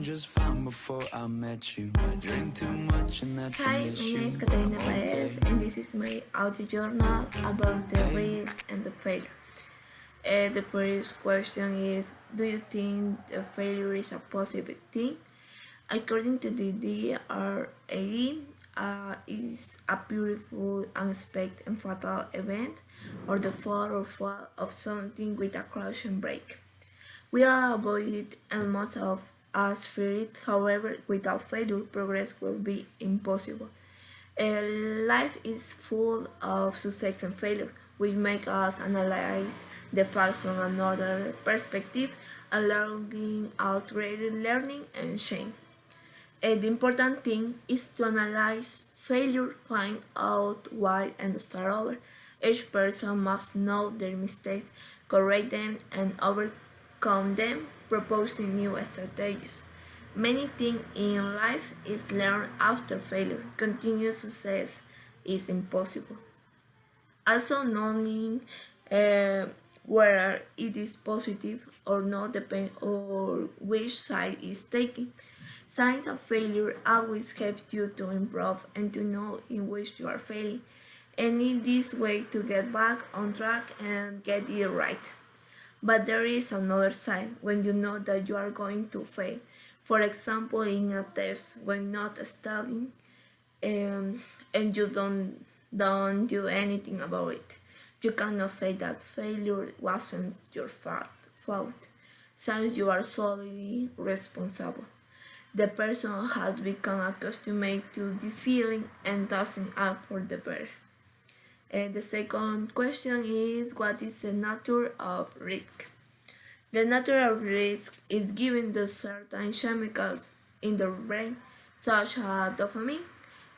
doing just fine before I met you. I drink too much and that's Hi, an my issue. name is Katherine I'm Paredes, okay. and this is my audio journal about the risk and the failure. The first question is, do you think the failure is a positive thing? According to the DRA, is a beautiful, unexpected, and fatal event, or the fall or fall of something with a crash and break. We all avoid it, and most of us fear it. However, without failure, progress will be impossible. Life is full of success and failure, which make us analyze the facts from another perspective, allowing us greater learning and change. The important thing is to analyze failure, find out why, and start over. Each person must know their mistakes, correct them, and overcome them, proposing new strategies. Many things in life is learned after failure. Continuous success is impossible. Also, knowing uh, whether it is positive or not depends on which side is taken. Signs of failure always help you to improve and to know in which you are failing, and in this way to get back on track and get it right. But there is another side when you know that you are going to fail. For example, in a test when not studying and you don't do anything about it. You cannot say that failure wasn't your fault, since you are solely responsible. The person has become accustomed to this feeling and doesn't act for the better. And the second question is, what is the nature of risk? The nature of risk is given to certain chemicals in the brain, such as dopamine,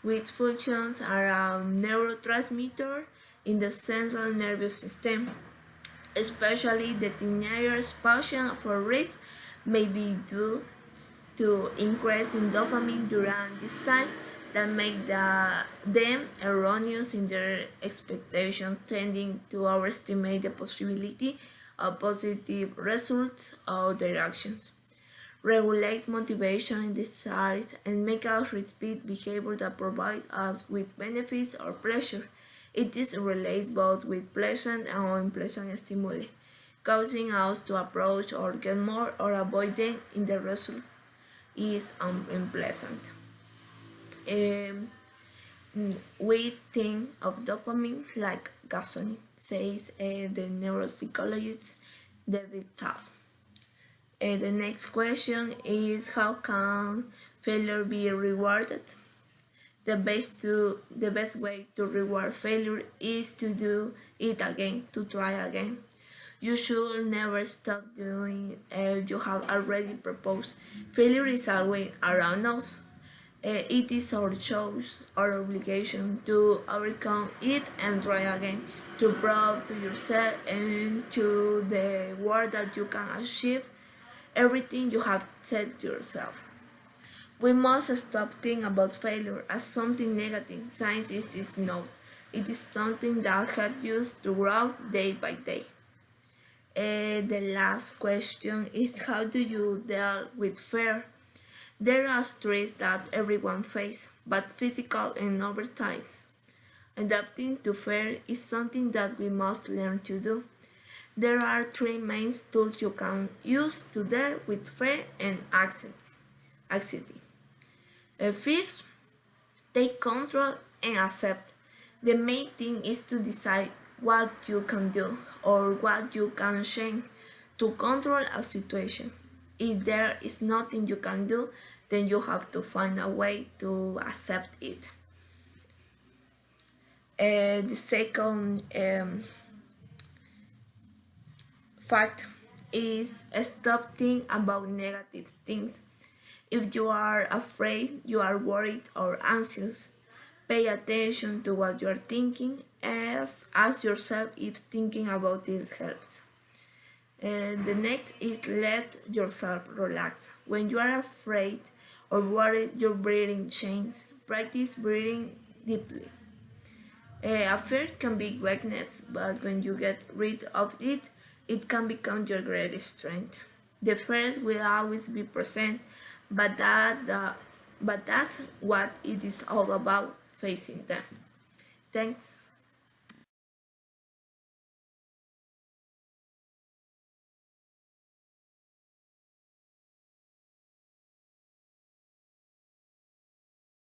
which functions as a neurotransmitter in the central nervous system. Especially the teenagers' passion for risk may be due to increase in dopamine during this time that make them erroneous in their expectations, tending to overestimate the possibility of positive results of their actions. Regulates motivation and desires and make us repeat behavior that provides us with benefits or pleasure. It is relates both with pleasant and unpleasant stimuli, causing us to approach or get more or avoid them in the result is unpleasant. Um, we think of dopamine like gasoline, says the neuropsychologist David Tal. The next question is, how can failure be rewarded? The best way to reward failure is to do it again, to try again. You should never stop doing you have already proposed. Failure is always around us. It is our choice, our obligation to overcome it and try again, to prove to yourself and to the world that you can achieve everything you have said to yourself. We must stop thinking about failure as something negative. Science is not. It is something that helps you to grow day by day. The last question is, how do you deal with fear? There are stress that everyone faces, but physical and over time. Adapting to fear is something that we must learn to do. There are three main tools you can use to deal with fear and anxiety. First, take control and accept. The main thing is to decide what you can do or what you can change to control a situation. If there is nothing you can do, then you have to find a way to accept it. The second fact is, stop thinking about negative things. If you are afraid, you are worried or anxious, pay attention to what you are thinking and ask yourself if thinking about it helps. And the next is, let yourself relax. When you are afraid or worried, your breathing changes. Practice breathing deeply. A fear can be weakness, but when you get rid of it, it can become your greatest strength. The fears will always be present, but that's what it is all about, facing them. Thanks.